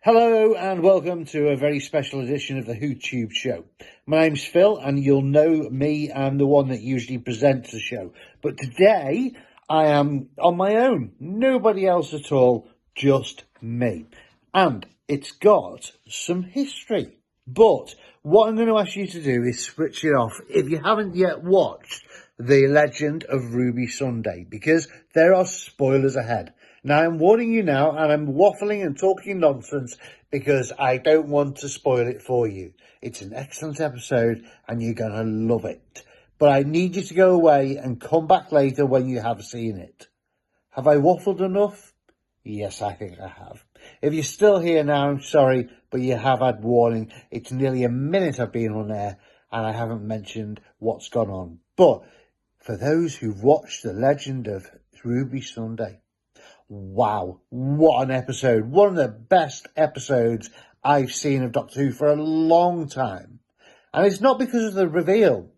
Hello and welcome to a very special edition of the WhoTube show. My name's Phil and you'll know me. I'm the one that usually presents the show. But today I am on my own. Nobody else at all, just me. And it's got some history. But what I'm going to ask you to do is switch it off if you haven't yet watched The Legend of Ruby Sunday, because there are spoilers ahead. Now, I'm warning you now, and I'm waffling and talking nonsense because I don't want to spoil it for you. It's an excellent episode, and you're going to love it. But I need you to go away and come back later when you have seen it. Have I waffled enough? Yes, I think I have. If you're still here now, I'm sorry, but you have had warning. It's nearly a minute I've been on air, and I haven't mentioned what's gone on. But for those who've watched The Legend of Ruby Sunday, wow, what an episode. One of the best episodes I've seen of Doctor Who for a long time. And it's not because of the reveal.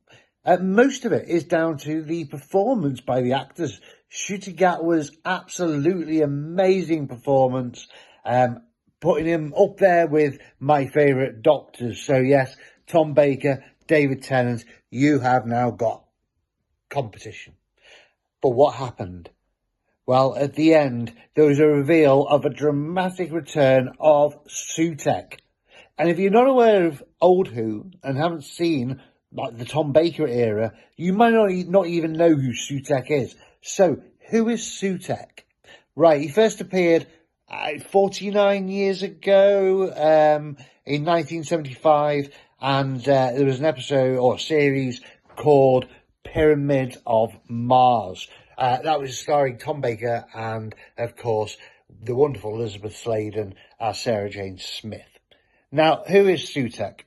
Most of it is down to the performance by the actors. Sutekh was absolutely amazing performance, putting him up there with my favourite doctors. So yes, Tom Baker, David Tennant, you have now got competition. But what happened? Well, at the end, there was a reveal of a dramatic return of Sutekh. And if you're not aware of old Who and haven't seen like the Tom Baker era, you might not even know who Sutekh is. So, who is Sutekh? Right, he first appeared 49 years ago in 1975, and there was an episode or series called Pyramid of Mars. That was starring Tom Baker and, of course, the wonderful Elizabeth Sladen as Sarah Jane Smith. Now, who is Sutekh?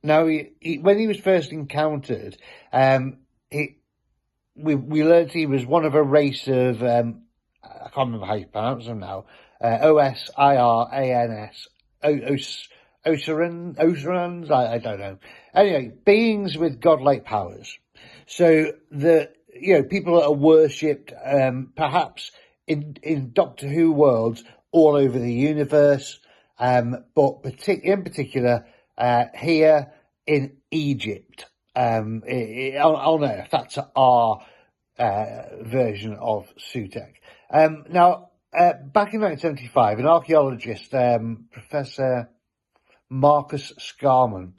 Now, when he was first encountered, we learned he was one of a race of, I can't remember how you pronounce them now, Osirans, Osirans, I don't know. Anyway, beings with godlike powers. So people that are worshipped, perhaps in Doctor Who worlds all over the universe, but in particular here in Egypt, on Earth. That's our version of Sutekh. Now, back in 1975, an archaeologist, Professor Marcus Scarman,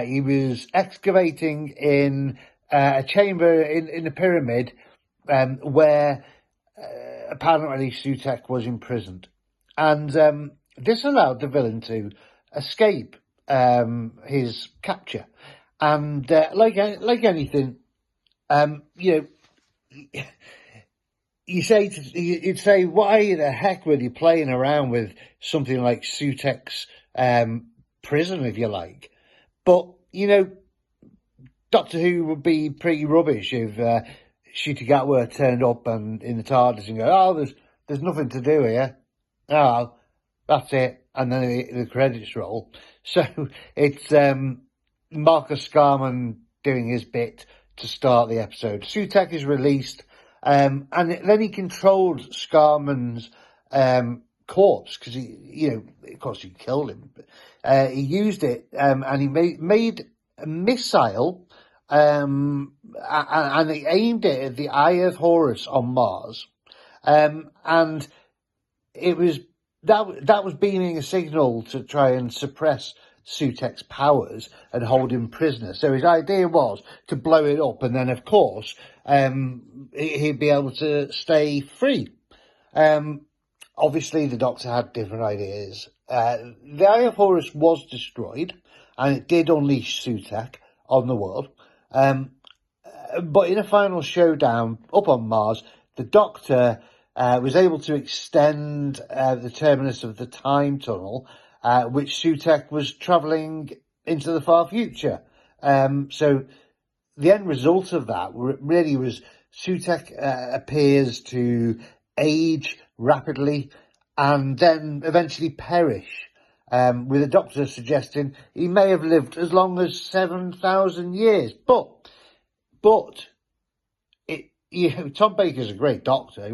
he was excavating in a chamber in the pyramid where apparently Sutekh was imprisoned. And this allowed the villain to escape his capture. And like anything, you'd say, why the heck were you playing around with something like Sutekh's prison, if you like? But, Doctor Who would be pretty rubbish if Sutekh turned up and in the TARDIS and go, there's nothing to do here. Oh, that's it. And then the credits roll. So it's Marcus Scarman doing his bit to start the episode. Sutekh is released, and then he controlled Scarman's corpse because of course he killed him. But, he used it, and he made a missile, and he aimed it at the Eye of Horus on Mars, and it was that was beaming a signal to try and suppress Sutekh's powers and hold him prisoner. So his idea was to blow it up, and then of course he'd be able to stay free. Obviously, the Doctor had different ideas. The Eye of Horus was destroyed, and it did unleash Sutekh on the world. But in a final showdown up on Mars, the Doctor was able to extend the terminus of the time tunnel, which Sutekh was travelling into the far future. So the end result of that really was Sutekh appears to age rapidly and then eventually perish, with the Doctor suggesting he may have lived as long as 7,000 years. But Tom Baker's a great doctor.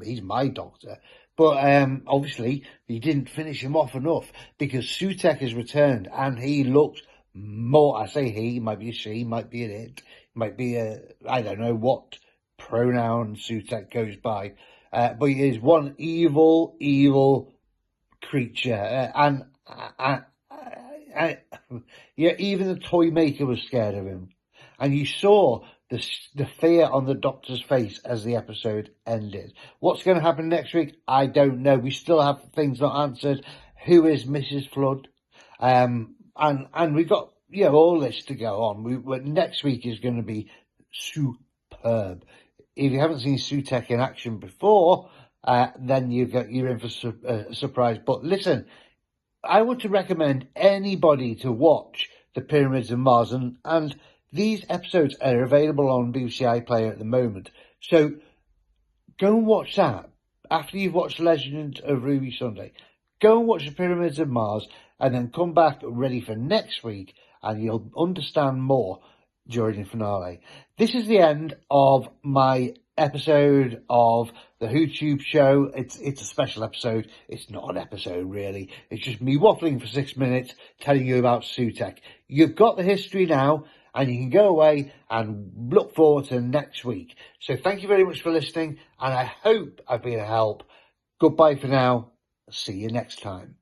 He's my doctor. But obviously, he didn't finish him off enough because Sutekh has returned and he looks more. I say he, might be a she, might be an it, might be a, I don't know what pronoun Sutekh goes by. But he is one evil creature. Yeah, even the toy maker was scared of him. And you saw the fear on the Doctor's face as the episode ended. What's going to happen next week? I don't know. We still have things not answered. Who is Mrs. Flood? And we've got, all this to go on. Next week is going to be superb. If you haven't seen Sutekh in action before, then you're in for a surprise. But listen, I would to recommend anybody to watch The Pyramids of Mars, and these episodes are available on BBC iPlayer at the moment. So go and watch that after you've watched Legend of Ruby Sunday. Go and watch The Pyramids of Mars and then come back ready for next week and you'll understand more during the finale. This is the end of my episode of the YouTube show. It's a special episode. It's not an episode really. It's just me waffling for 6 minutes telling you about Sutekh. You've got the history now and you can go away and look forward to next week. So thank you very much for listening and I hope I've been a help. Goodbye for now. See you next time.